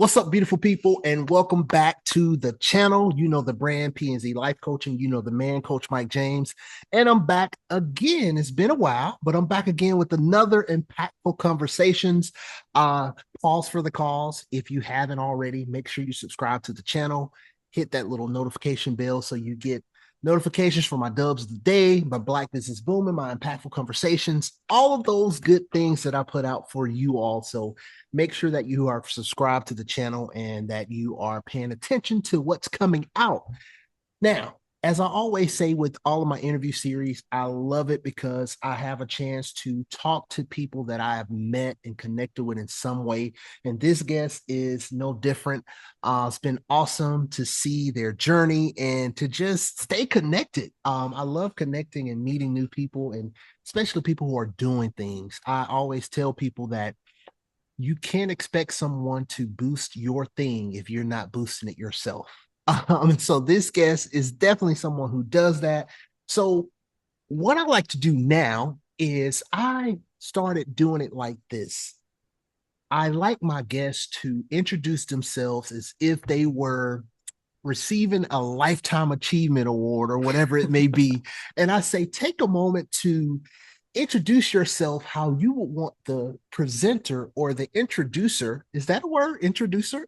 What's up, beautiful people, and welcome back to the channel. You know the brand PNZ Life Coaching. You know the man, Coach Mike James, and I'm back again. It's been a while, but I'm back again with another impactful conversations. Uh, Pause for the cause. If you haven't already, make sure you subscribe to the channel. Hit that little notification bell so you get notifications for my dubs of the day, my Black Business Booming, my impactful conversations, all of those good things that I put out for you all. So make sure that you are subscribed to the channel and that you are paying attention to what's coming out. Now, as I always say with all of my interview series, I love it because I have a chance to talk to people that I have met and connected with in some way. And this guest is no different. It's been awesome to see their journey and to just stay connected. I love connecting and meeting new people, and especially people who are doing things. I always tell people that you can't expect someone to boost your thing if you're not boosting it yourself. So this guest is definitely someone who does that. So what I like to do now is I started doing it like this. I like my guests to introduce themselves as if they were receiving a lifetime achievement award or whatever it may be. And I say, take a moment to introduce yourself how you would want the presenter or the introducer. Is that a word? Introducer?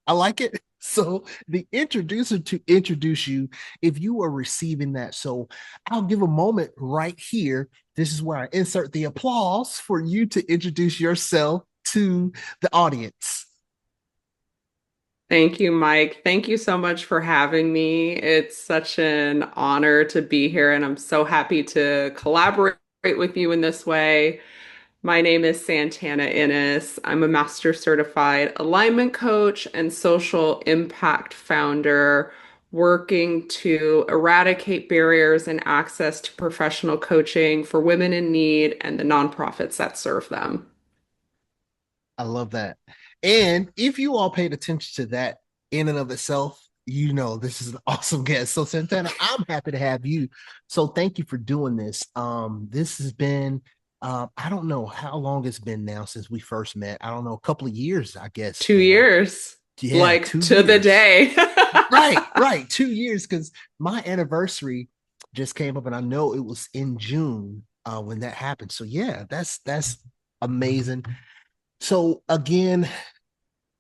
I like it. So the introducer to introduce you if you are receiving that. So I'll give a moment right here. This is where I insert the applause for you to introduce yourself to the audience. Thank you, Mike. Thank you so much for having me. It's such an honor to be here, and I'm so happy to collaborate with you in this way. My name is Santana Inniss. I'm a master certified alignment coach and social impact founder, working to eradicate barriers and access to professional coaching for women in need and the nonprofits that serve them. I love that. And if you all paid attention to that in and of itself, you know this is an awesome guest. So Santana, I'm happy to have you. So thank you for doing this. This has been I don't know how long it's been now since we first met. I don't know, a couple of years, I guess Two now. years, Yeah, like two to the years. day. Right, 2 years because my anniversary just came up, and I know it was in June when that happened. So yeah, that's amazing. So again,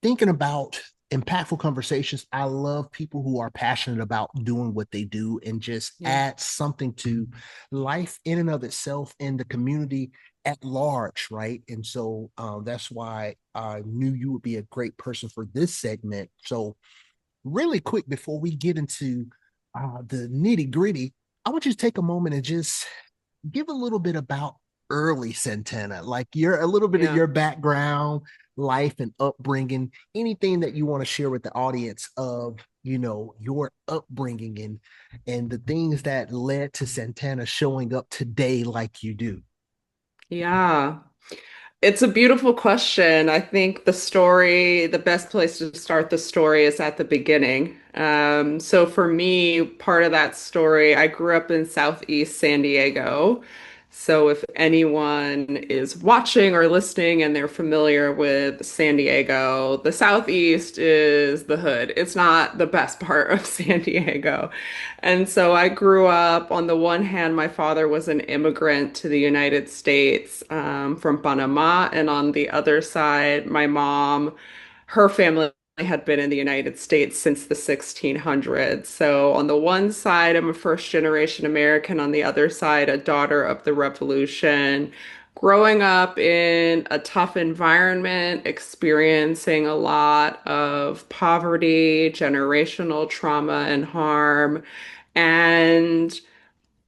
thinking about impactful conversations, I love people who are passionate about doing what they do and just Yeah. add something to life in and of itself in the community at large, right? And so that's why I knew you would be a great person for this segment. So really quick before we get into the nitty gritty, I want you to take a moment and just give a little bit about early Santana, like your a little bit of Yeah. your background, life and upbringing, anything that you want to share with the audience of, your upbringing and the things that led to Santana showing up today like you do. Yeah. It's a beautiful question. I think the best place to start the story is at the beginning. So for me, part of that story, I grew up in Southeast San Diego. So if anyone is watching or listening and they're familiar with San Diego, the Southeast is the hood. It's not the best part of San Diego. And so I grew up, on the one hand, my father was an immigrant to the United States from Panama. And on the other side, my mom, her family had been in the United States since the 1600s. So on the one side, I'm a first generation American. On the other side, a daughter of the Revolution. Growing up in a tough environment, experiencing a lot of poverty, generational trauma and harm, and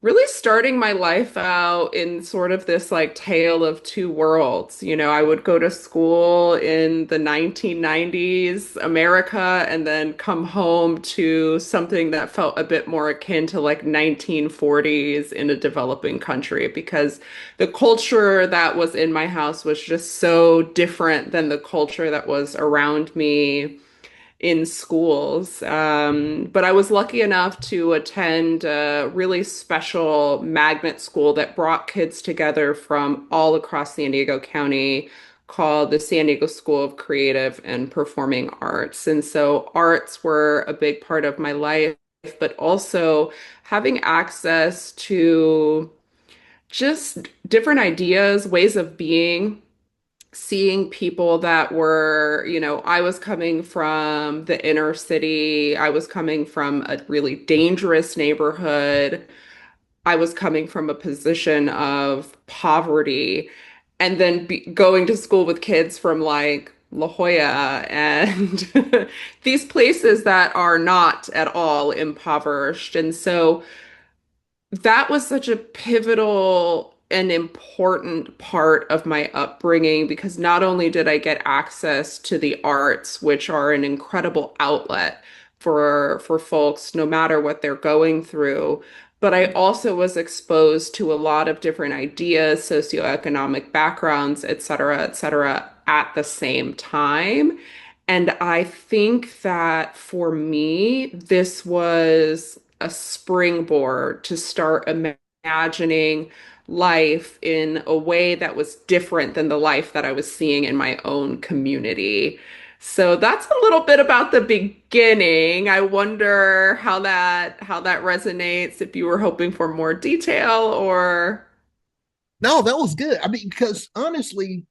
really starting my life out in sort of this like tale of two worlds. I would go to school in the 1990s America and then come home to something that felt a bit more akin to like 1940s in a developing country because the culture that was in my house was just so different than the culture that was around me in schools. But I was lucky enough to attend a really special magnet school that brought kids together from all across San Diego County called the San Diego School of Creative and Performing Arts. And so arts were a big part of my life, but also having access to just different ideas, ways of being, seeing people that were, I was coming from the inner city, I was coming from a really dangerous neighborhood. I was coming from a position of poverty and then going to school with kids from like La Jolla and these places that are not at all impoverished. And so that was such a pivotal and important part of my upbringing because not only did I get access to the arts, which are an incredible outlet for folks no matter what they're going through, but I also was exposed to a lot of different ideas, socioeconomic backgrounds, et cetera, at the same time. And I think that for me, this was a springboard to start imagining life in a way that was different than the life that I was seeing in my own community. So that's a little bit about the beginning. I wonder how that resonates, if you were hoping for more detail or No, that was good. I mean, because honestly,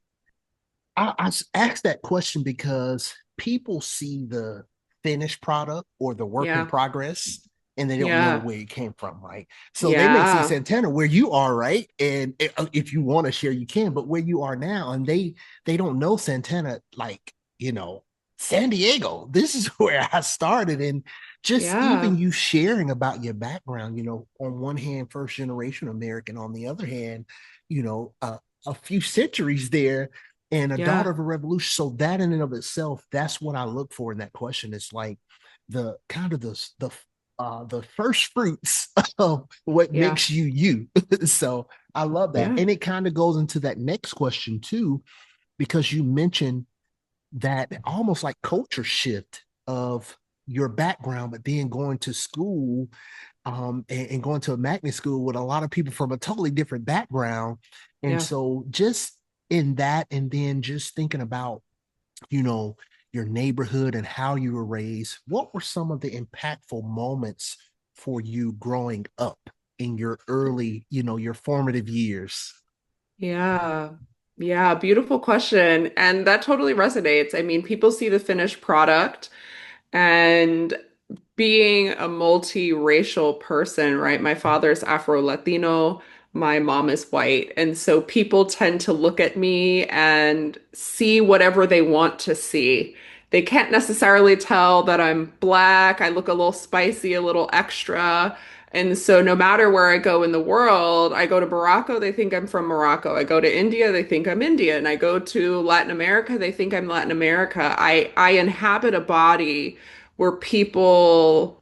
I asked that question because people see the finished product or the work in yeah, progress and they don't know yeah, where it came from, right? So they may see yeah, Santana where you are, right? And if you want to share, you can, but where you are now, and they don't know Santana like, San Diego. This is where I started. And just even yeah, you sharing about your background, on one hand, first generation American, on the other hand, a few centuries there and a daughter yeah, of a revolution. So that in and of itself, that's what I look for in that question. It's like the kind of the first fruits of what yeah, makes you you. So I love that. yeah, And it kind of goes into that next question too, because you mentioned that almost like culture shift of your background, but then going to school and going to a magnet school with a lot of people from a totally different background. And yeah. so just in that, and then just thinking about, you know, your neighborhood and how you were raised, what were some of the impactful moments for you growing up in your early, your formative years? Yeah. Yeah, beautiful question. And that totally resonates. I mean, people see the finished product and being a multiracial person, right? My father's Afro-Latino, my mom is white. And so people tend to look at me and see whatever they want to see. They can't necessarily tell that I'm black. I look a little spicy, a little extra. And so no matter where I go in the world, I go to Morocco, they think I'm from Morocco. I go to India, they think I'm Indian. I go to Latin America, they think I'm Latin America. I inhabit a body where people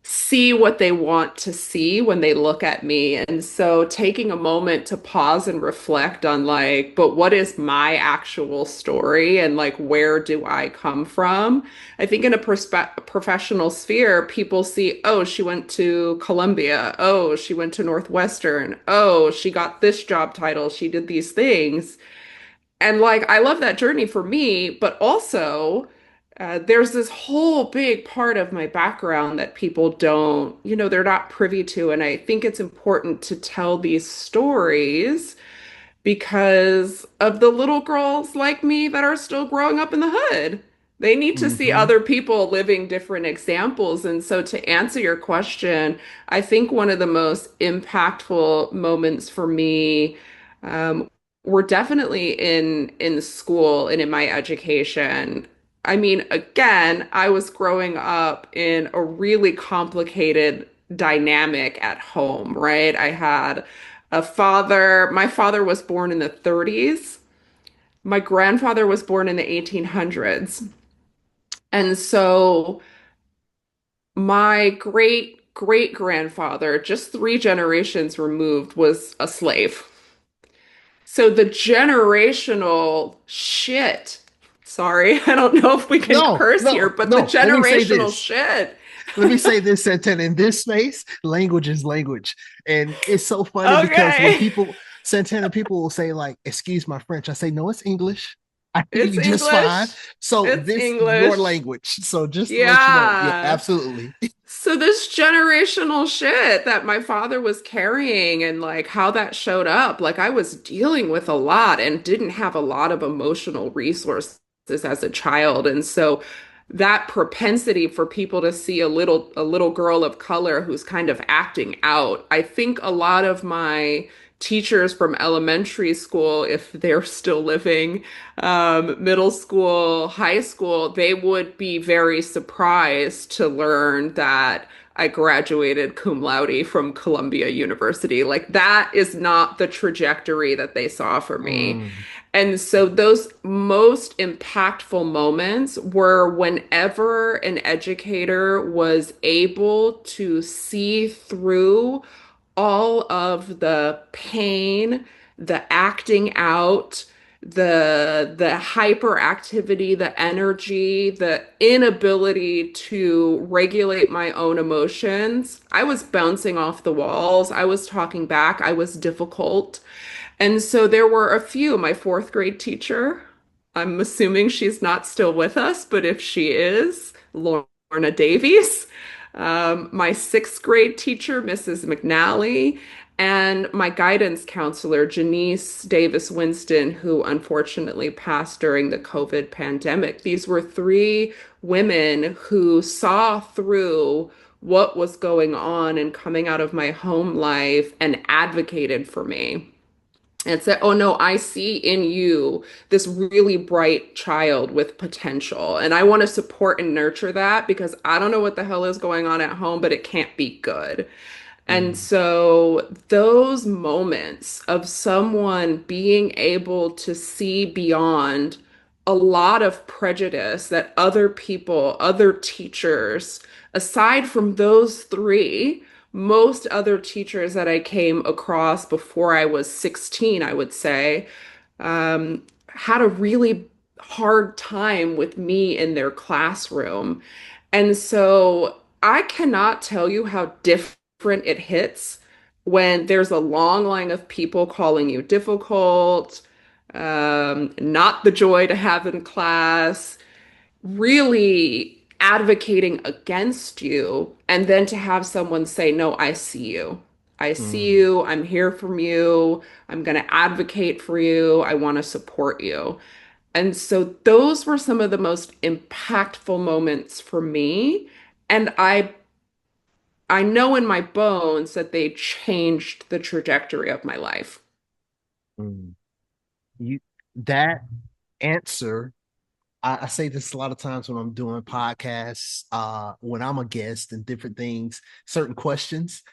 see what they want to see when they look at me. And so taking a moment to pause and reflect on like, but what is my actual story and like where do I come from? I think in a professional sphere, people see, oh, she went to Columbia. Oh, she went to Northwestern. Oh, she got this job title. She did these things. And like, I love that journey for me, but also there's this whole big part of my background that people don't, they're not privy to. And I think it's important to tell these stories because of the little girls like me that are still growing up in the hood. They need to see Mm-hmm. other people living different examples. And so, to answer your question, I think one of the most impactful moments for me um, were definitely in school and in my education. I mean, again, I was growing up in a really complicated dynamic at home, right? I had my father was born in the 30s. My grandfather was born in the 1800s. And so my great grandfather, just three generations removed, was a slave. So the generational shit, sorry, I don't know if we can No, curse here, no, but the no. Let me say generational this. shit. Let me say this, Santana. In this space, language is language, and it's so funny because when Okay. people Santana, people will say, like, excuse my French. I say, no, it's English. I hear It's you just fine. English. So It's this your English. language. So just to let you know, yeah, Yeah. absolutely. So this generational shit that my father was carrying and like how that showed up, like I was dealing with a lot and didn't have a lot of emotional resources as a child. And so that propensity for people to see a little girl of color who's kind of acting out. I think a lot of my teachers from elementary school, if they're still living, middle school, high school, they would be very surprised to learn that I graduated cum laude from Columbia University. Like that is not the trajectory that they saw for me. Mm, And so those most impactful moments were whenever an educator was able to see through all of the pain, the acting out, the hyperactivity, the energy, the inability to regulate my own emotions. I was bouncing off the walls. I was talking back. I was difficult. And so there were a few. My fourth grade teacher, I'm assuming she's not still with us, but if she is, Lorna Davies, my sixth grade teacher, Mrs. McNally, and my guidance counselor, Janice Davis Winston, who unfortunately passed during the COVID pandemic. These were three women who saw through what was going on and coming out of my home life and advocated for me and said, "Oh no, I see in you this really bright child with potential. And I want to support and nurture that because I don't know what the hell is going on at home, but it can't be good." And mm, so those moments of someone being able to see beyond a lot of prejudice that other people, other teachers, aside from those three, most other teachers that I came across before I was 16, I would say, had a really hard time with me in their classroom. And so I cannot tell you how different it hits when there's a long line of people calling you difficult, not the joy to have in class, really advocating against you, and then to have someone say, "No, I see you. I see mm, you. I'm here for you. I'm going to advocate for you. I want to support you." And so those were some of the most impactful moments for me. And I know in my bones that they changed the trajectory of my life. mm. You that answer, I say this a lot of times when I'm doing podcasts, when I'm a guest and different things, certain questions.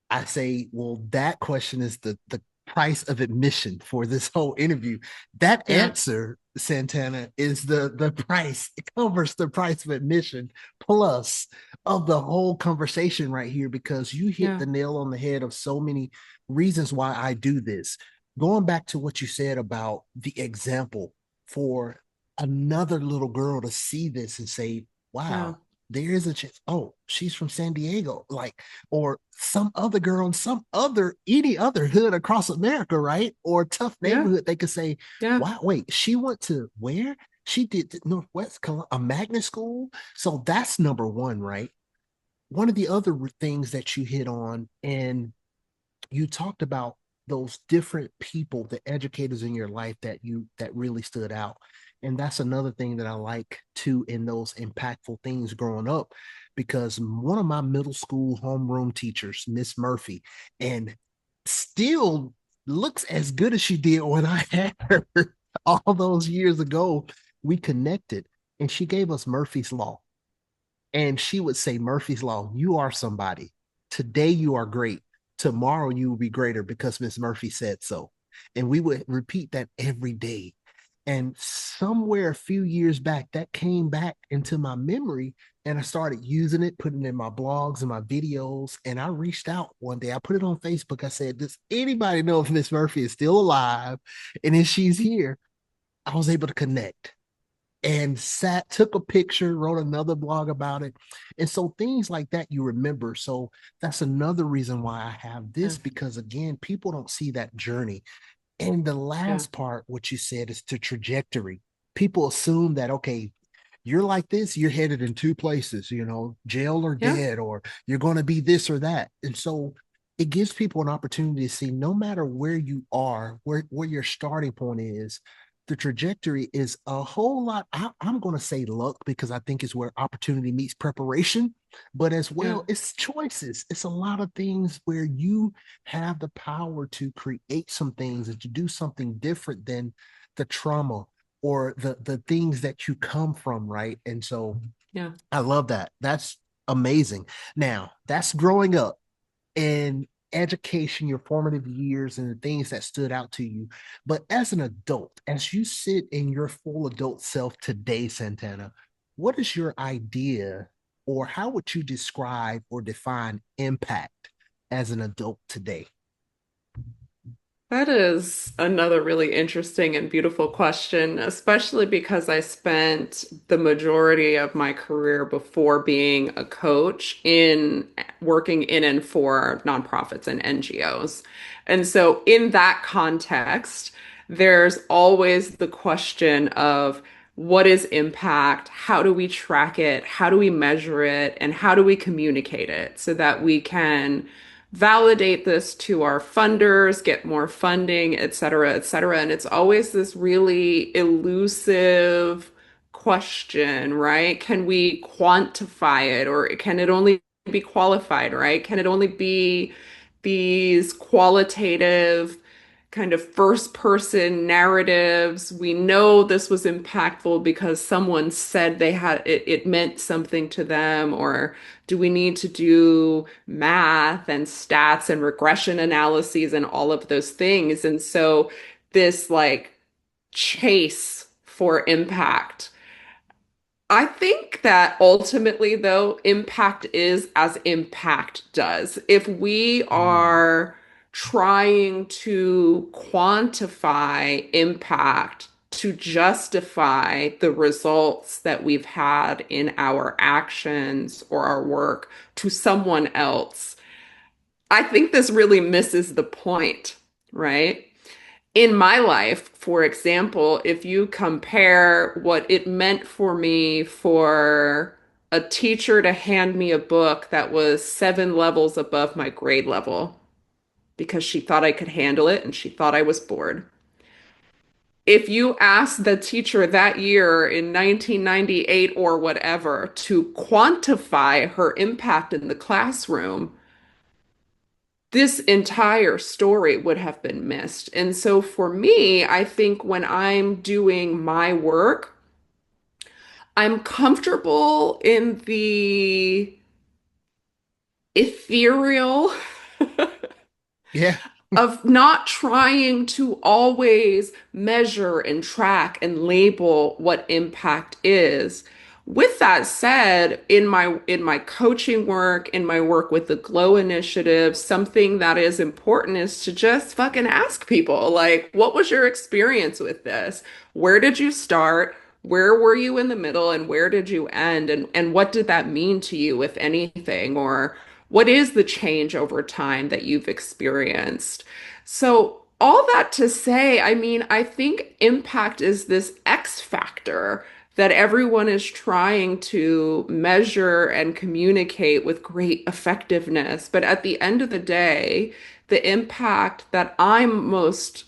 I say, well, that question is the price of admission for this whole interview. That Yeah, answer, Santana, is the price. It covers the price of admission plus of the whole conversation right here because you hit yeah, the nail on the head of so many reasons why I do this. Going back to what you said about the example for another little girl to see this and say, yeah, wow, there is a chance. Oh, she's from San Diego. Like, or some other girl in some other any other hood across America, right? Or tough yeah, neighborhood, they could say, yeah, "Wow, wait, she went to where? She did Northwest a magnet school." So that's number one, right? One of the other things that you hit on, and you talked about those different people, the educators in your life that really stood out. And that's another thing that I like too in those impactful things growing up, because one of my middle school homeroom teachers, Miss Murphy, and still looks as good as she did when I had her all those years ago. We connected and she gave us Murphy's Law. And she would say, Murphy's Law, you are somebody. Today you are great. Tomorrow you will be greater because Miss Murphy said so. And we would repeat that every day. And somewhere a few years back, that came back into my memory. And I started using it, putting it in my blogs and my videos. And I reached out one day. I put it on Facebook. I said, does anybody know if Miss Murphy is still alive? And if she's here, I was able to connect. and sat, took a picture, wrote another blog about it. And so things like that you remember. So that's another reason why I have Yeah. this, because again, people don't see that journey. And the Yeah. last part, what you said, is the trajectory. People assume that, okay, you're like this, you're headed in two places, jail or Yeah. dead, or you're going to be this or that. And so it gives people an opportunity to see no matter where you are, where your starting point is, the trajectory is a whole lot. I'm going to say luck, because I think it's where opportunity meets preparation, but as Yeah. well, it's choices. It's a lot of things where you have the power to create some things and to do something different than the trauma or the things that you come from, right? And so Yeah. I love that. That's amazing. Now, that's growing up and education, your formative years, and the things that stood out to you. But as an adult, as you sit in your full adult self today, Santana, what is your idea, or how would you describe or define impact as an adult today? That is another really interesting and beautiful question, especially because I spent the majority of my career before being a coach in working in and for nonprofits and NGOs. And so, in that context, there's always the question of what is impact? How do we track it? How do we measure it? And how do we communicate it so that we can validate this to our funders, get more funding, et cetera, et cetera. And it's always this really elusive question, right? Can we quantify it, or can it only be qualified, right? Can it only be these qualitative kind of first person narratives? We know this was impactful because someone said it meant something to them, or do we need to do math and stats and regression analyses and all of those things? And so this like chase for impact, I think that ultimately, though, impact is as impact does. If we Mm, are trying to quantify impact to justify the results that we've had in our actions or our work to someone else, I think this really misses the point, right? In my life, for example, if you compare what it meant for me for a teacher to hand me a book that was 7 levels above my grade level because she thought I could handle it and she thought I was bored. If you ask the teacher that year in 1998 or whatever to quantify her impact in the classroom, this entire story would have been missed. And so for me, I think when I'm doing my work, I'm comfortable in the ethereal yeah. of not trying to always measure and track and label what impact is. With that said, in my coaching work, in my work with the Glow Initiative, something that is important is to just fucking ask people, like, what was your experience with this? Where did you start? Where were you in the middle, and where did you end? And what did that mean to you, if anything? Or what is the change over time that you've experienced? So, all that to say, I mean, I think impact is this X factor that everyone is trying to measure and communicate with great effectiveness. But at the end of the day, the impact that I'm most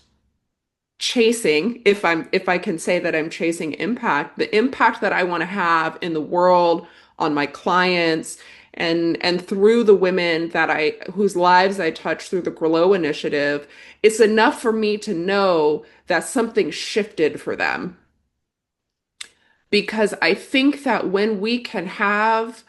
chasing, if I can say that I'm chasing impact, the impact that I want to have in the world, on my clients, and through the women that I whose lives I touch through the Glow Initiative, it's enough for me to know that something shifted for them. Because I think that when we can have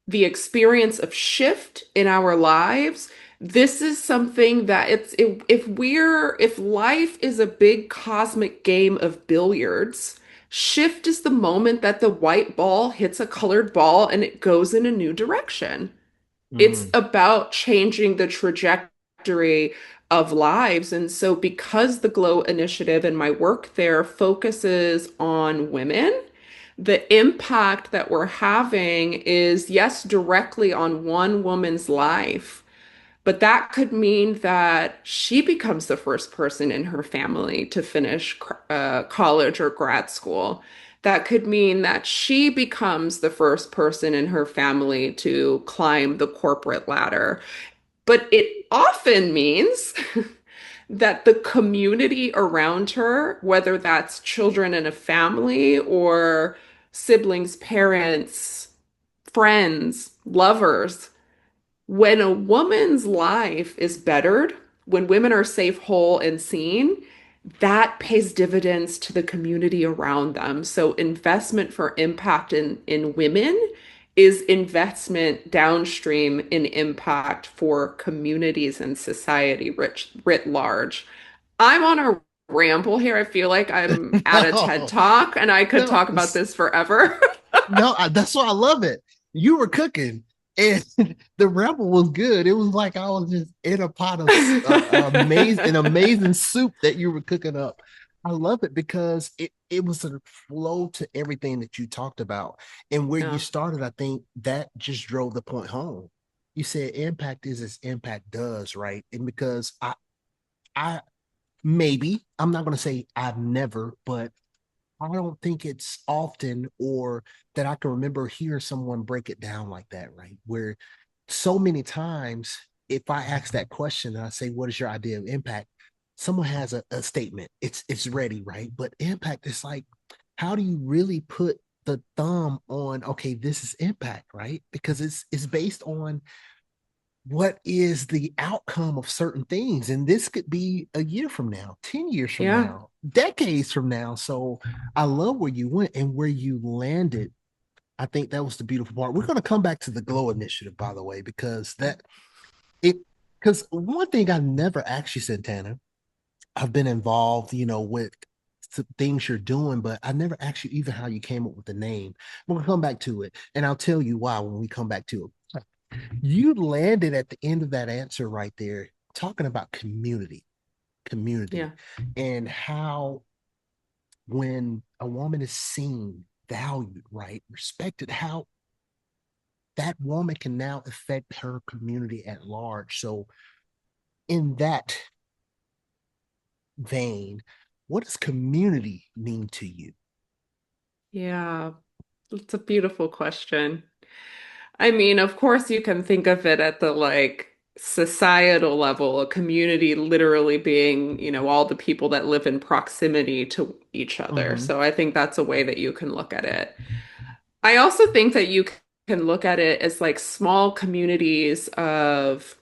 the experience of shift in our lives, this is something that if life is a big cosmic game of billiards, shift is the moment that the white ball hits a colored ball and it goes in a new direction. It's Mm, about changing the trajectory of lives. And so, because the Glow Initiative and my work there focuses on women, the impact that we're having is, yes, directly on one woman's life, but that could mean that she becomes the first person in her family to finish college or grad school. That could mean that she becomes the first person in her family to climb the corporate ladder. But it often means that the community around her, whether that's children in a family or siblings, parents, friends, lovers, when a woman's life is bettered, when women are safe, whole, and seen, that pays dividends to the community around them. So investment for impact in women is investment downstream in impact for communities and society writ large. I'm on a ramble here. I feel like I'm at a TED No, Talk and I could no, talk about this forever. no. That's why I love it. You were cooking, and the rebel was good. It was like I was just in a pot of amazing soup that you were cooking up. I love it because it was a flow to everything that you talked about, and where you Yeah. started. I think that just drove the point home. You said impact is as impact does, right? And because I maybe I'm not going to say I've never, but I don't think it's often or that I can remember hearing someone break it down like that, right? Where so many times, if I ask that question and I say, "What is your idea of impact?" Someone has a statement. It's ready, right? But impact is like, how do you really put the thumb on? Okay, this is impact, right? Because it's based on what is the outcome of certain things. And this could be a year from now, 10 years from Yeah. now, decades from now. So I love where you went and where you landed. I think that was the beautiful part. We're going to come back to the Glow Initiative, by the way, because it, because one thing I never asked you, Santana, I've been involved, with things you're doing, but I never asked you even how you came up with the name. We're going to come back to it. And I'll tell you why when we come back to it. You landed at the end of that answer right there, talking about community, Yeah. and how when a woman is seen, valued, right, respected, how that woman can now affect her community at large. So, in that vein, what does community mean to you? Yeah. It's a beautiful question. I mean, of course, you can think of it at the like societal level, a community literally being, all the people that live in proximity to each other. Mm-hmm. So I think that's a way that you can look at it. I also think that you can look at it as like small communities of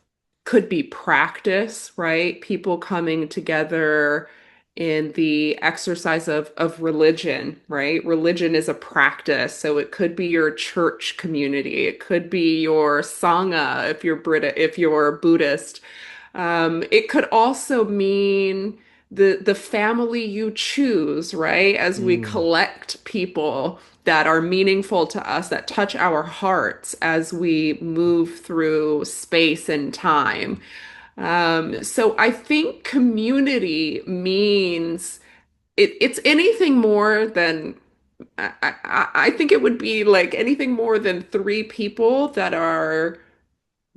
could be practice, right? People coming together in the exercise of religion, right? Religion is a practice, so it could be your church community, it could be your sangha if you're Buddhist. It could also mean the family you choose, right? As we Mm, collect people that are meaningful to us, that touch our hearts as we move through space and time. So I think community means it's anything more than I think it would be like anything more than three people that are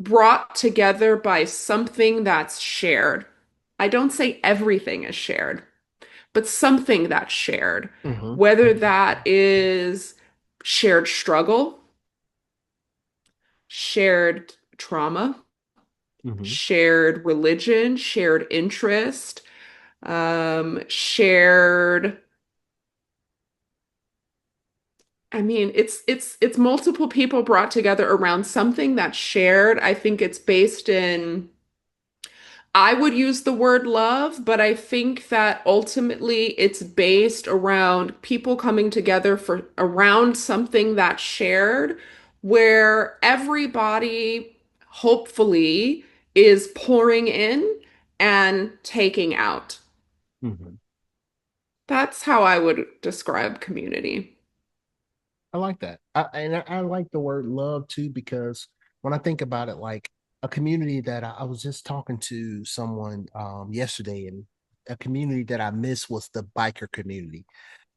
brought together by something that's shared. I don't say everything is shared, but something that's shared, mm-hmm, whether that is shared struggle, shared trauma, mm-hmm, shared religion, shared interest, shared. I mean, it's multiple people brought together around something that's shared. I think it's based in I would use the word love, but I think that ultimately it's based around people coming together for around something that's shared, where everybody hopefully is pouring in and taking out. mm-hmm. That's how I would describe community. I like that. I like the word love too, because when I think about it, like a community that I was just talking to someone yesterday, and a community that I miss was the biker community.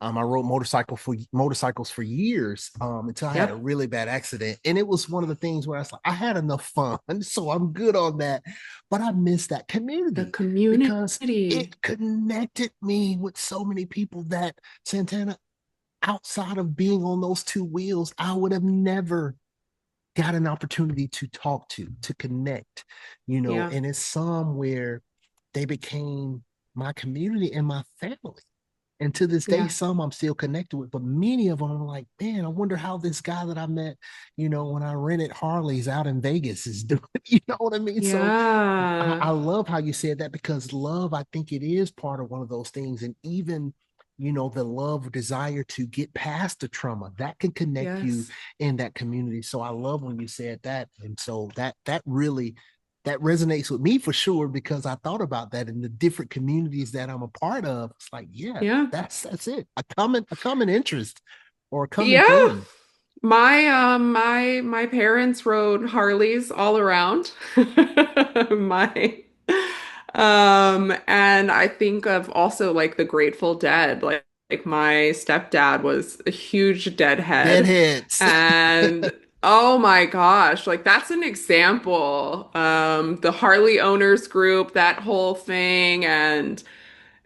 I rode motorcycles for years until I had a Yep. really bad accident, and it was one of the things where I was like, I had enough fun, so I'm good on that. But I miss that The community because community. it connected me with so many people that Santana, outside of being on those two wheels, I would have never got an opportunity to talk to connect, Yeah. and it's somewhere they became my community and my family. And to this day, Yeah. some I'm still connected with, but many of them I'm like, man, I wonder how this guy that I met, when I rented Harleys out in Vegas is doing. You know what I mean? So I Yeah. love how you said that because love, I think it is part of one of those things. And even, the love or desire to get past the trauma that can connect you Yes. in that community. So I love when you said that. And so that really that resonates with me for sure because I thought about that in the different communities that I'm a part of. It's like, yeah, Yeah. that's it. A common interest or a common Yeah. thing. My parents rode Harleys all around. My and I think of also like the Grateful Dead. Like my stepdad was a huge Deadhead. Deadheads. And oh my gosh, like that's an example. The Harley owners group, that whole thing, and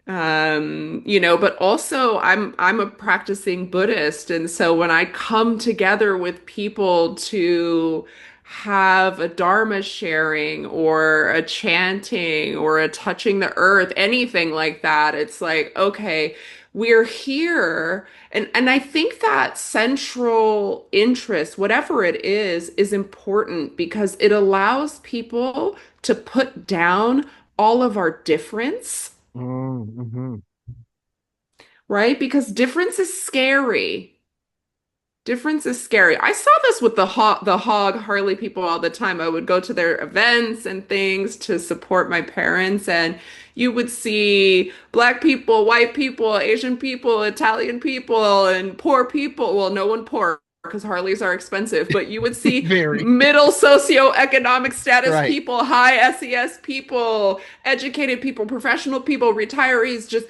but also I'm a practicing Buddhist, and so when I come together with people to have a Dharma sharing or a chanting or a touching the earth, anything like that, it's like, okay, we're here. And I think that central interest, whatever it is important because it allows people to put down all of our difference, Mm-hmm. right? Because difference is scary. Difference is scary. I saw this with the hog Harley people all the time. I would go to their events and things to support my parents, and you would see black people, white people, Asian people, Italian people, and poor people. Well, no one poor because Harleys are expensive, but you would see Very middle socioeconomic status right. people, high SES people, educated people, professional people, retirees, just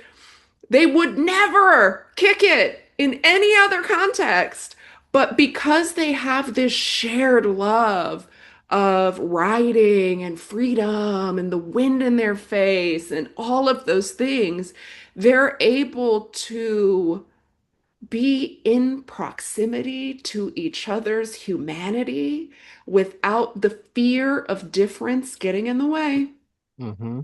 they would never kick it in any other context. But because they have this shared love of riding and freedom and the wind in their face and all of those things, they're able to be in proximity to each other's humanity without the fear of difference getting in the way. Mm-hmm.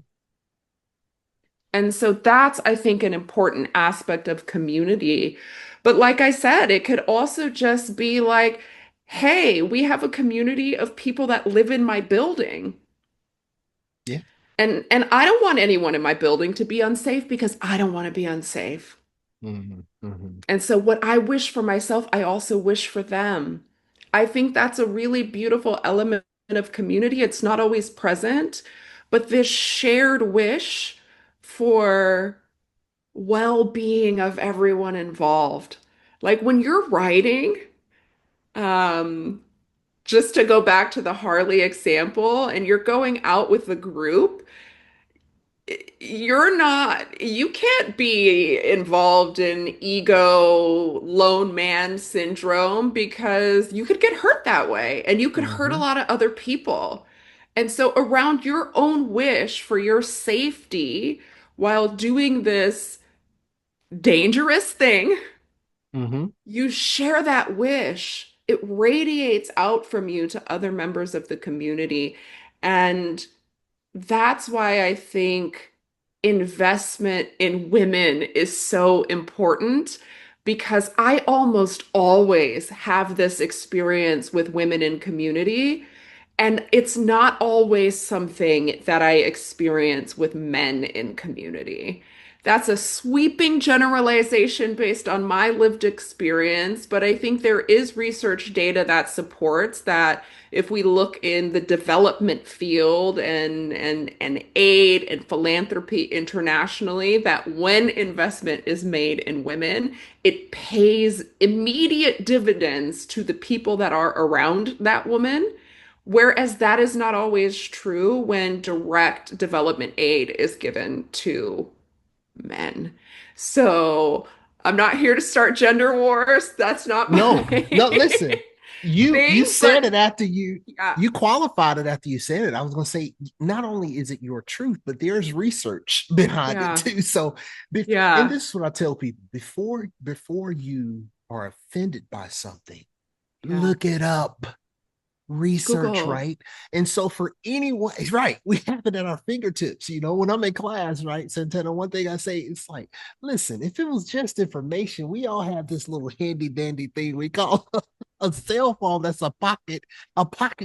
And so that's, I think, an important aspect of community. But like I said, it could also just be like, hey, we have a community of people that live in my building. Yeah. And I don't want anyone in my building to be unsafe because I don't want to be unsafe. Mm-hmm. Mm-hmm. And so what I wish for myself, I also wish for them. I think that's a really beautiful element of community. It's not always present, but this shared wish for well-being of everyone involved. Like when you're writing, um, just to go back to the Harley example, and you're going out with the group, you can't be involved in ego lone man syndrome because you could get hurt that way and you could hurt a Mm-hmm. lot of other people. And so, around your own wish for your safety while doing this dangerous thing, Mm-hmm. you share that wish. It radiates out from you to other members of the community. And that's why I think investment in women is so important because I almost always have this experience with women in community. And it's not always something that I experience with men in community. That's a sweeping generalization based on my lived experience, but I think there is research data that supports that if we look in the development field and aid and philanthropy internationally, that when investment is made in women, it pays immediate dividends to the people that are around that woman. Whereas that is not always true when direct development aid is given to men. So, I'm not here to start gender wars. That's not No, my no, listen. You thing, said but it after you yeah, you qualified it after you said it. I was going to say not only is it your truth, but there's research behind it yeah, too. So, and yeah. this is what I tell people before you are offended by something, Yeah. look it up, research, Google. right? And so for anyone, right, we have it at our fingertips. When I'm in class, right, Santana, one thing I say, it's like, listen, if it was just information, we all have this little handy dandy thing we call a cell phone that's a pocket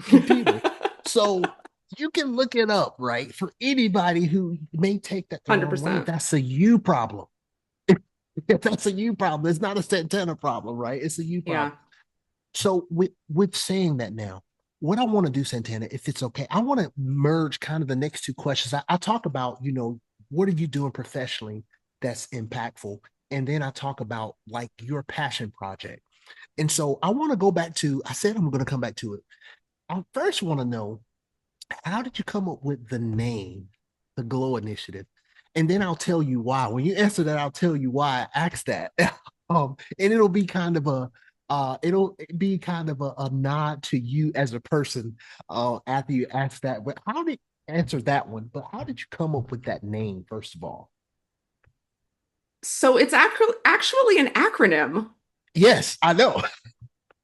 computer. So you can look it up, right? For anybody who may take that the wrong way, 100%. that's a you problem. That's a you problem. It's not a Santana problem, right? It's a you Yeah. problem. So with saying that now, what I want to do, Santana, if it's okay, I want to merge kind of the next two questions. I talk about, what are you doing professionally that's impactful? And then I talk about like your passion project. And so I want to go back to, I said I'm going to come back to it. I first want to know, how did you come up with the name, the Glow Initiative? And then I'll tell you why. When you answer that, I'll tell you why I asked that. And it'll be kind of a nod to you as a person after you ask that. But how did answer that one? But how did you come up with that name, first of all? So it's actually an acronym. Yes, I know.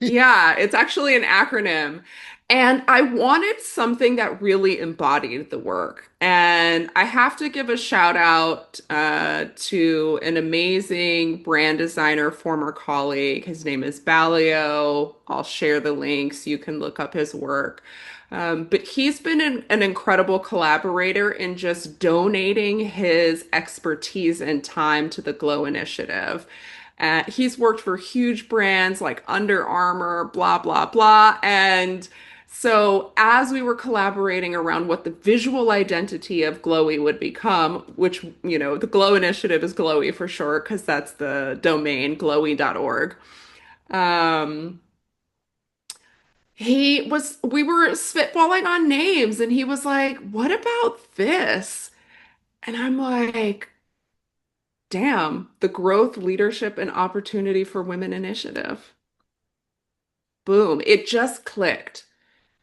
Yeah, it's actually an acronym. And I wanted something that really embodied the work. And I have to give a shout out to an amazing brand designer, former colleague. His name is Balio. I'll share the links. You can look up his work. But he's been an incredible collaborator in just donating his expertise and time to the Glow Initiative. He's worked for huge brands like Under Armour, blah, blah, blah. And so, as we were collaborating around what the visual identity of Glowy would become, which, the Glow Initiative is Glowy for short, because that's the domain, glowy.org. Um, we were spitballing on names, and he was like, "What about this?" And I'm like, damn, the Growth, Leadership, and Opportunity for Women Initiative. Boom. It just clicked.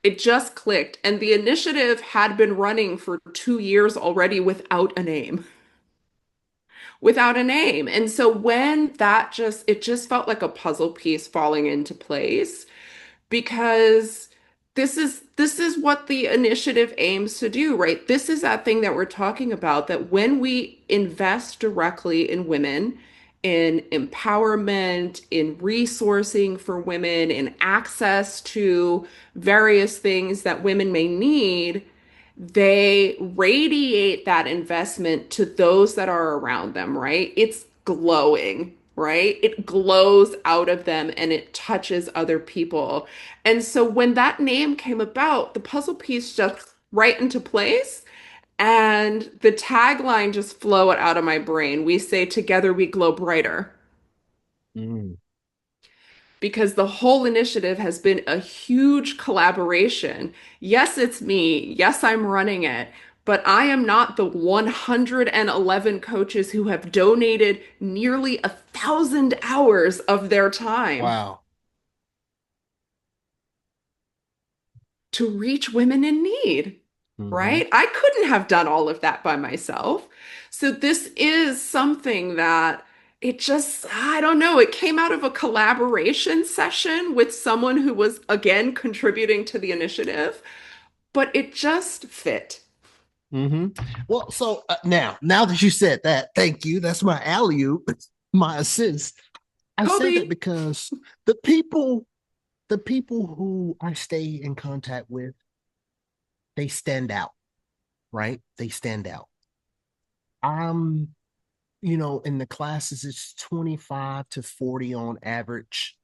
It just clicked. And the initiative had been running for 2 years already without a name. Without a name. And so when it just felt like a puzzle piece falling into place because this is what the initiative aims to do, right? This is that thing that we're talking about, that when we invest directly in women, in empowerment, in resourcing for women, in access to various things that women may need, they radiate that investment to those that are around them, right? It's glowing, right? It glows out of them and it touches other people. And so when that name came about, the puzzle piece just right into place. And the tagline just flowed out of my brain. We say, "Together we glow brighter." Mm. Because the whole initiative has been a huge collaboration. Yes, it's me. Yes, I'm running it. But I am not the 111 coaches who have donated nearly 1,000 hours of their time Wow. to reach women in need, Mm-hmm. right? I couldn't have done all of that by myself. So this is something that I don't know, it came out of a collaboration session with someone who was, again, contributing to the initiative, but it just fit. Mm-hmm. Well, so now that you said that, thank you. That's my alley oop, my assist. I said that Kobe. because the people, the people who I stay in contact with, they stand out, right? They stand out. I'm, in the classes, it's 25 to 40 on average,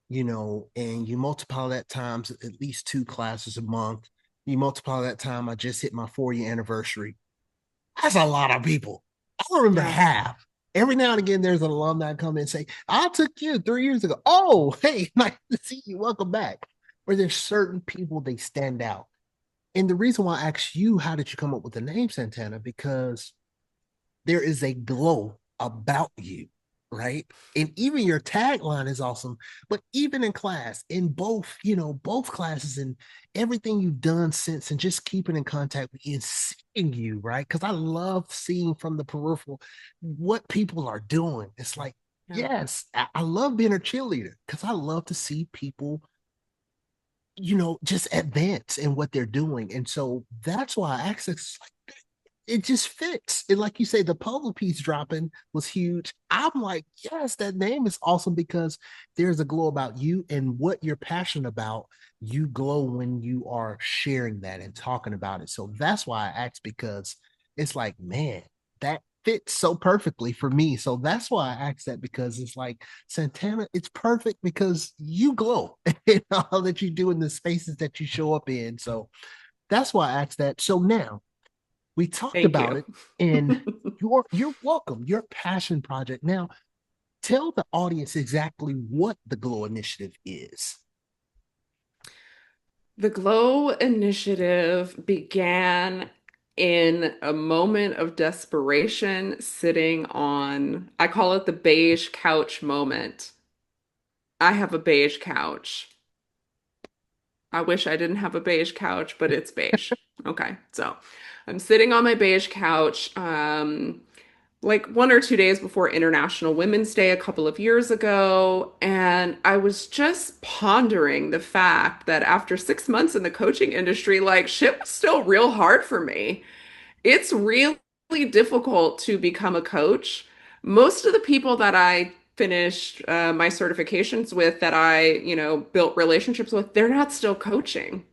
and you multiply that times at least two classes a month. You multiply that time, I just hit my 4-year anniversary. That's a lot of people. I don't remember Yeah. half. Every now and again, there's an alumni come in and say, I took you 3 years ago. Oh, hey, nice to see you. Welcome back. Where there's certain people, they stand out. And the reason why I asked you, how did you come up with the name Santana? Because there is a glow about you. right? And even your tagline is awesome. But even in class, in both, both classes and everything you've done since, and just keeping in contact with you and seeing you, right? Because I love seeing from the peripheral what people are doing. It's like, Yeah. yes, I love being a cheerleader because I love to see people, just advance in what they're doing. And so that's why I access it just fits. And like you say, the puzzle piece dropping was huge. I'm like, yes, that name is awesome because there's a glow about you and what you're passionate about. You glow when you are sharing that and talking about it. So that's why I asked because it's like, man, that fits so perfectly for me. So that's why I asked that because it's like Santana, it's perfect because you glow in all that you do in the spaces that you show up in. So that's why I asked that. So now we talked Thank about you. it and you're welcome, your passion project. Now tell the audience exactly what the Glow Initiative is. The Glow Initiative began in a moment of desperation, sitting on, I call it the beige couch moment. I have a beige couch. I wish I didn't have a beige couch, but it's beige. Okay, so I'm sitting on my beige couch, like 1 or 2 days before International Women's Day a couple of years ago, and I was just pondering the fact that after 6 months in the coaching industry, like shit was still real hard for me. It's really difficult to become a coach. Most of the people that I finished my certifications with, that I, built relationships with, they're not still coaching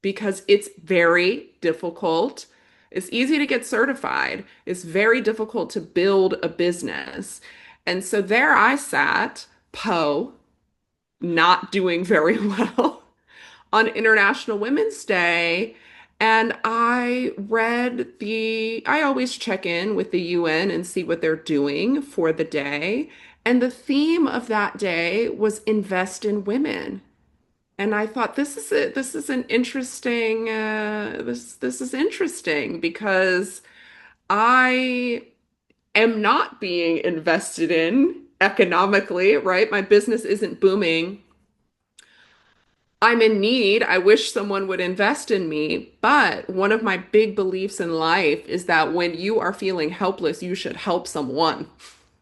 because it's very difficult. It's easy to get certified. It's very difficult to build a business. And so there I sat, not doing very well on International Women's Day. And I always check in with the UN and see what they're doing for the day. And the theme of that day was invest in women. And I thought this is an interesting this is interesting because I am not being invested in economically, right? My business isn't booming. I'm in need. I wish someone would invest in me. But one of my big beliefs in life is that when you are feeling helpless, you should help someone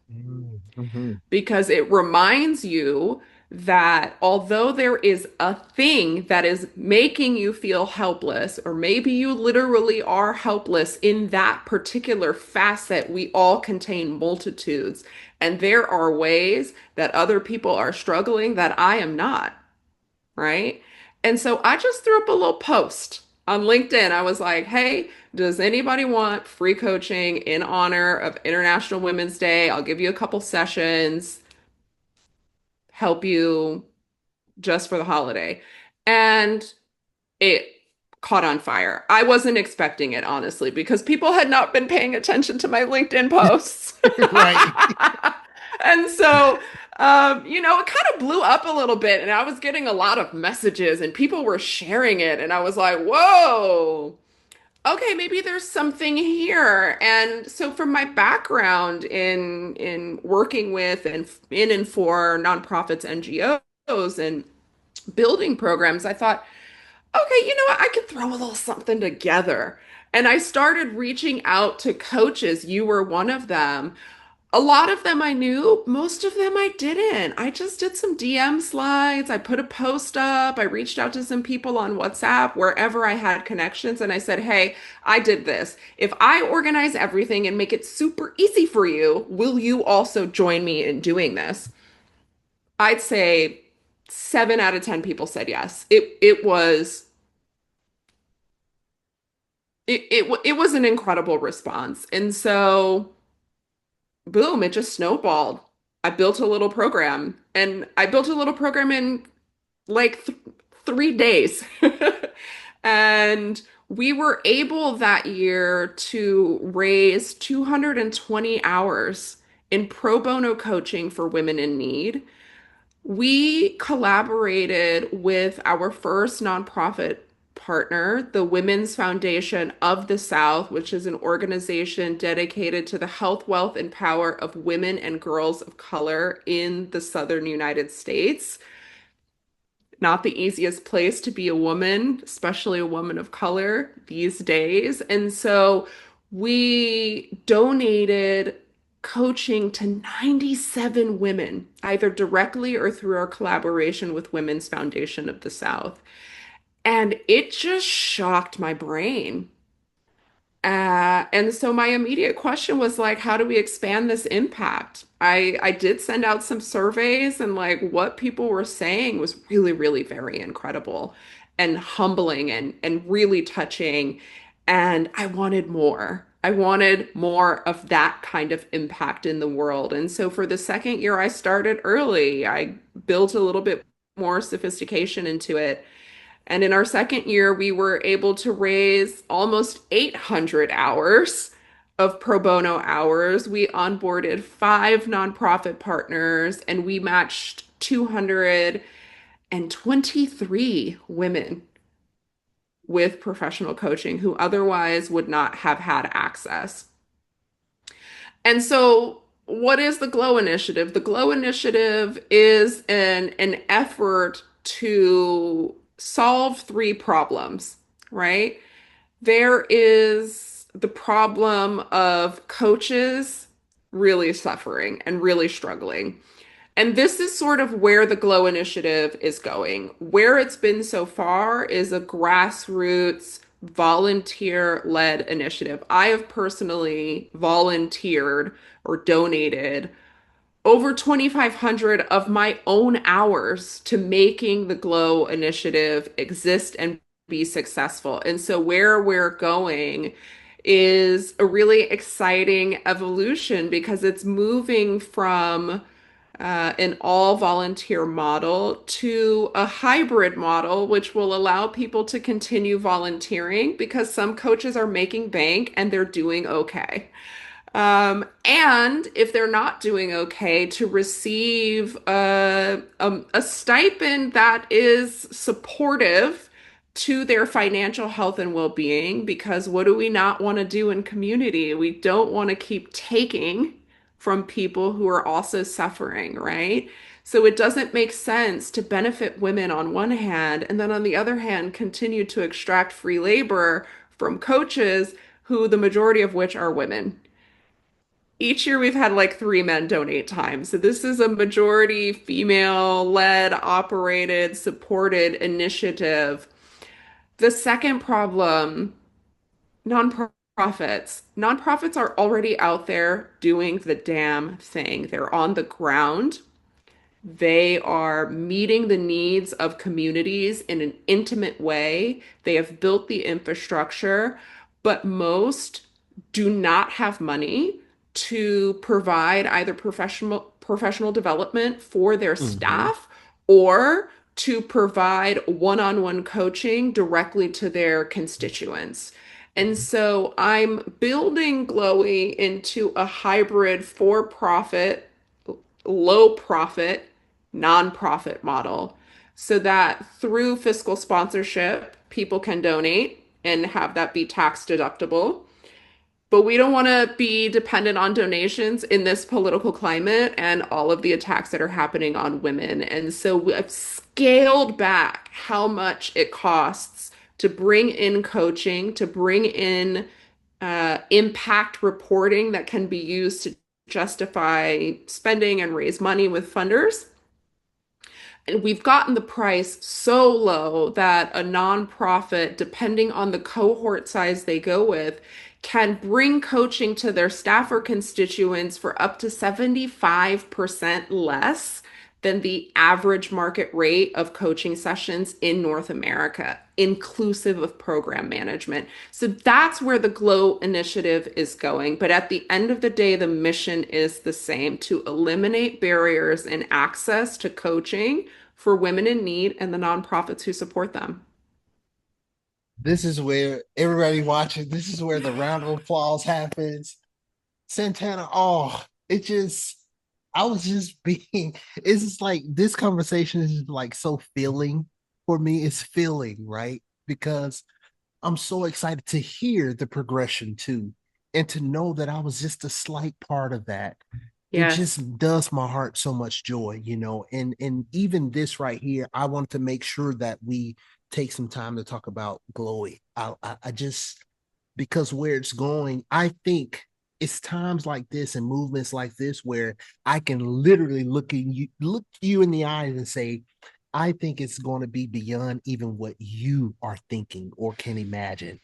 Mm-hmm. because it reminds you that although there is a thing that is making you feel helpless, or maybe you literally are helpless in that particular facet, we all contain multitudes. And there are ways that other people are struggling that I am not, right? And so I just threw up a little post on LinkedIn. I was like, hey, does anybody want free coaching in honor of International Women's Day? I'll give you a couple sessions, help you just for the holiday. And it caught on fire. I wasn't expecting it, honestly, because people had not been paying attention to my LinkedIn posts. Right. And so, it kind of blew up a little bit, and I was getting a lot of messages, and people were sharing it, and I was like, whoa, okay, maybe there's something here. And so, from my background in working with and in and for nonprofits, NGOs, and building programs, I thought, okay, you know what? I could throw a little something together. And I started reaching out to coaches. You were one of them. A lot of them I knew, most of them I didn't. I just did some DM slides. I put a post up. I reached out to some people on WhatsApp, wherever I had connections, and I said, hey, I did this. If I organize everything and make it super easy for you, will you also join me in doing this? I'd say 7 out of 10 people said yes. It was an incredible response. And so boom, it just snowballed. I built a little program, and I built a little program in like 3 days. And we were able that year to raise 220 hours in pro bono coaching for women in need. We collaborated with our first nonprofit partner, the Women's Foundation of the South, which is an organization dedicated to the health, wealth, and power of women and girls of color in the Southern United States. Not the easiest place to be a woman, especially a woman of color these days. And so we donated coaching to 97 women, either directly or through our collaboration with Women's Foundation of the South. And it just shocked my brain. And so my immediate question was like, how do we expand this impact? I did send out some surveys and like what people were saying was really, really very incredible and humbling and really touching. And I wanted more. I wanted more of that kind of impact in the world. And so for the second year, I started early. I built a little bit more sophistication into it. And in our second year, we were able to raise almost 800 hours of pro bono hours. We onboarded five nonprofit partners and we matched 223 women with professional coaching who otherwise would not have had access. And so, what is the GLOW Initiative? The GLOW Initiative is an effort to solve three problems, right? There is the problem of coaches really suffering and really struggling. And this is sort of where the GLOW Initiative is going. Where it's been so far is a grassroots, volunteer-led initiative. I have personally volunteered or donated over 2,500 of my own hours to making the GLOW Initiative exist and be successful. And so where we're going is a really exciting evolution because it's moving from an all volunteer model to a hybrid model, which will allow people to continue volunteering because some coaches are making bank and they're doing okay. And if they're not doing okay, to receive a stipend that is supportive to their financial health and well-being, because what do we not want to do in community? We don't want to keep taking from people who are also suffering, right? So it doesn't make sense to benefit women on one hand, and then on the other hand, continue to extract free labor from coaches who the majority of which are women. Each year we've had like three men donate time. So this is a majority female-led, operated, supported initiative. The second problem, nonprofits. Nonprofits are already out there doing the damn thing. They're on the ground. They are meeting the needs of communities in an intimate way. They have built the infrastructure, but most do not have money to provide either professional development for their Mm-hmm. staff or to provide one-on-one coaching directly to their constituents. And so I'm building Glowy into a hybrid for-profit, low-profit, nonprofit model so that through fiscal sponsorship, people can donate and have that be tax deductible. But we don't want to be dependent on donations in this political climate and all of the attacks that are happening on women. And so we've scaled back how much it costs to bring in coaching, to bring in impact reporting that can be used to justify spending and raise money with funders. And we've gotten the price so low that a nonprofit, depending on the cohort size they go with, can bring coaching to their staffer constituents for up to 75% less than the average market rate of coaching sessions in North America, inclusive of program management. So that's where the GLOW initiative is going. But at the end of the day, the mission is the same: to eliminate barriers in access to coaching for women in need and the nonprofits who support them. This is where everybody watching, this is where the round of applause happens. Santana, oh, it just, I was just being, it's just like this conversation is just like so feeling for me. It's feeling, right? because I'm so excited to hear the progression too, and to know that I was just a slight part of that. It Yes. just does my heart so much joy, and even this right here, I want to make sure that we take some time to talk about Glowy. I just because where it's going, I think it's times like this and movements like this where I can literally look you in the eyes and say, I think it's going to be beyond even what you are thinking or can imagine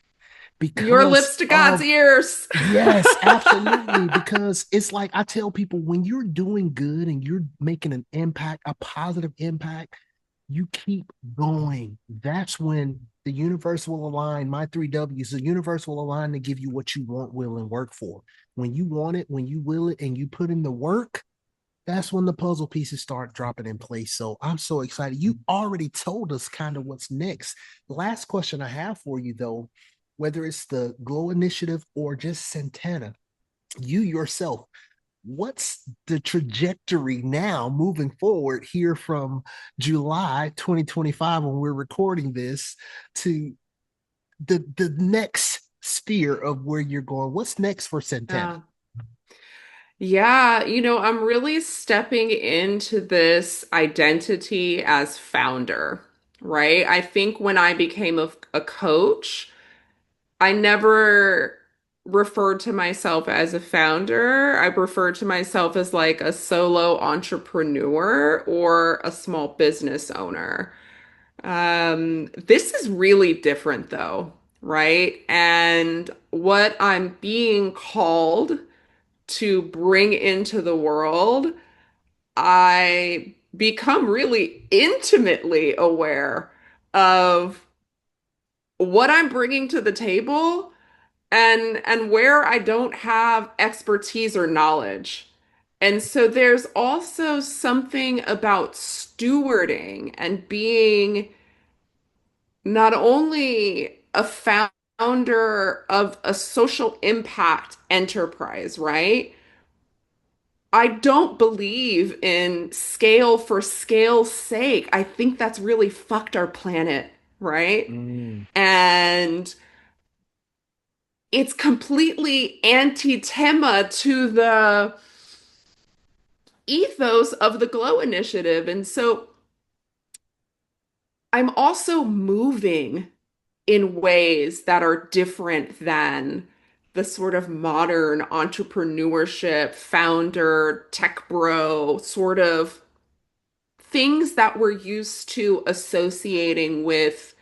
Your because lips to God's of ears. yes, absolutely. Because it's like I tell people when you're doing good and you're making an impact, a positive impact, you keep going. That's when the universe will align. My three W's, the universe will align to give you what you want, will, and work for. When you want it, when you will it, and you put in the work, that's when the puzzle pieces start dropping in place. So I'm so excited. You already told us kind of what's next. Last question I have for you, though, whether it's the Glow Initiative or just Santana, you yourself, what's the trajectory now moving forward here from July 2025 when we're recording this to the next sphere of where you're going? What's next for Santana? Yeah. Yeah, I'm really stepping into this identity as founder, right? I think when I became a coach, I never referred to myself as a founder. I referred to myself as like a solo entrepreneur or a small business owner. This is really different though, right? And what I'm being called to bring into the world, I become really intimately aware of what I'm bringing to the table and where I don't have expertise or knowledge. And so there's also something about stewarding and being not only a founder of a social impact enterprise, right? I don't believe in scale for scale's sake. I think that's really fucked our planet, right? Mm, And it's completely antithema to the ethos of the Glow Initiative. And so I'm also moving in ways that are different than the sort of modern entrepreneurship, founder, tech bro sort of things that we're used to associating with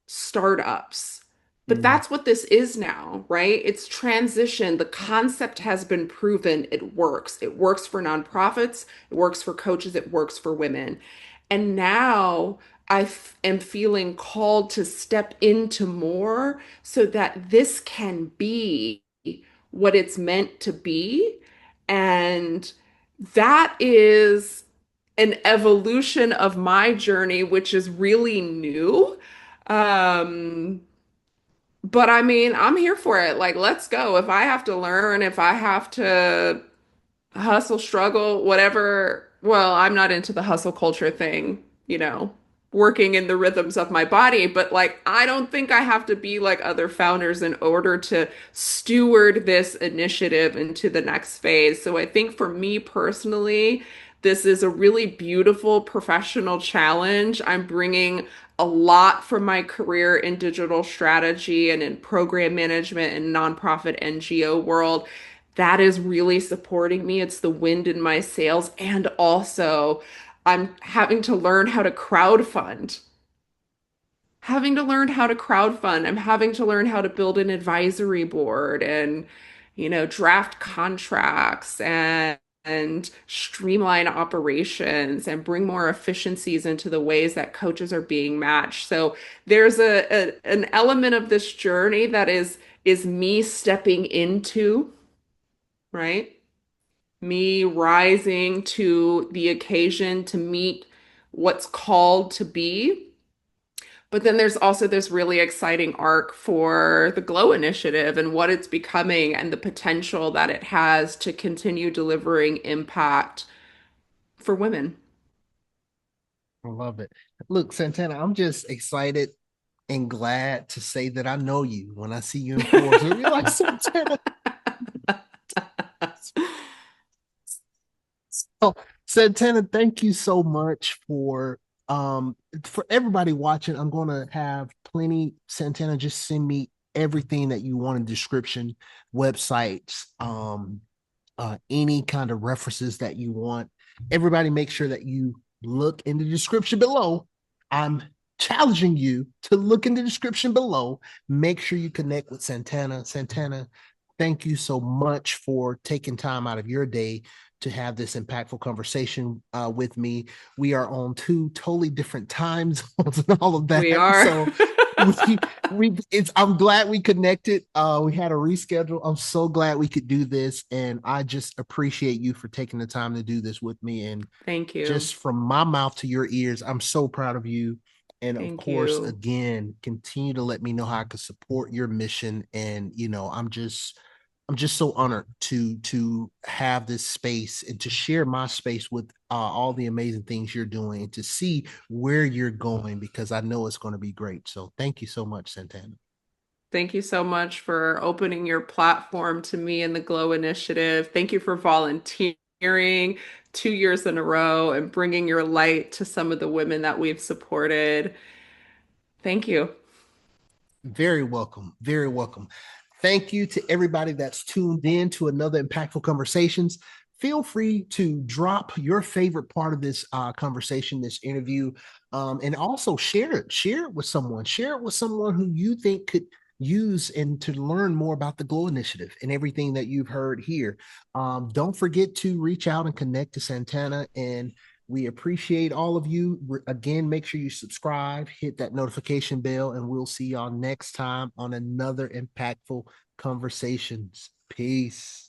startups. But mm, that's what this is now, right? It's transition. The concept has been proven. It works. It works for nonprofits, it works for coaches, it works for women. And now am feeling called to step into more so that this can be what it's meant to be. And that is an evolution of my journey, which is really new. Um, but I mean, I'm here for it. Like, let's go. If I have to learn, if I have to hustle, struggle, whatever. Well, I'm not into the hustle culture thing, working in the rhythms of my body, but like, I don't think I have to be like other founders in order to steward this initiative into the next phase. So I think for me personally, this is a really beautiful professional challenge. I'm bringing a lot from my career in digital strategy and in program management and nonprofit NGO world that is really supporting me. It's the wind in my sails. And also, I'm having to learn how to crowdfund. Having to learn how to crowdfund. I'm having to learn how to build an advisory board and, draft contracts and streamline operations and bring more efficiencies into the ways that coaches are being matched. So there's an element of this journey that is me stepping into, right? Me rising to the occasion to meet what's called to be. But then there's also this really exciting arc for the Glow Initiative and what it's becoming and the potential that it has to continue delivering impact for women. I love it. Look, Santana, I'm just excited and glad to say that I know you when I see you in force. You're like, Santana. So, Santana, thank you so much for everybody watching. I'm gonna have plenty. Santana, just send me everything that you want in description, websites, any kind of references that you want. Everybody, make sure that you look in the description below. I'm challenging you to look in the description below. Make sure you connect with Santana. Santana, thank you so much for taking time out of your day to have this impactful conversation with me. We are on two totally different time zones and all of We that. are. So I'm glad we connected. We had a reschedule. I'm so glad we could do this. And I just appreciate you for taking the time to do this with me. And Thank you. just from my mouth to your ears, I'm so proud of you. And of Thank course, you. again, continue to let me know how I could support your mission. And I'm just so honored to have this space and to share my space with all the amazing things you're doing and to see where you're going because I know it's going to be great. So thank you so much, Santana. Thank you so much for opening your platform to me and the Glow Initiative. Thank you for volunteering 2 years in a row and bringing your light to some of the women that we've supported. Thank you. Very welcome. Very welcome. Thank you to everybody that's tuned in to another Impactful Conversations. Feel free to drop your favorite part of this conversation, this interview, and also share it. Share it with someone. Share it with someone who you think could use and to learn more about the Glow Initiative and everything that you've heard here. Don't forget to reach out and connect to Santana, and we appreciate all of you. Again, make sure you subscribe, hit that notification bell, and we'll see y'all next time on another impactful conversations. Peace.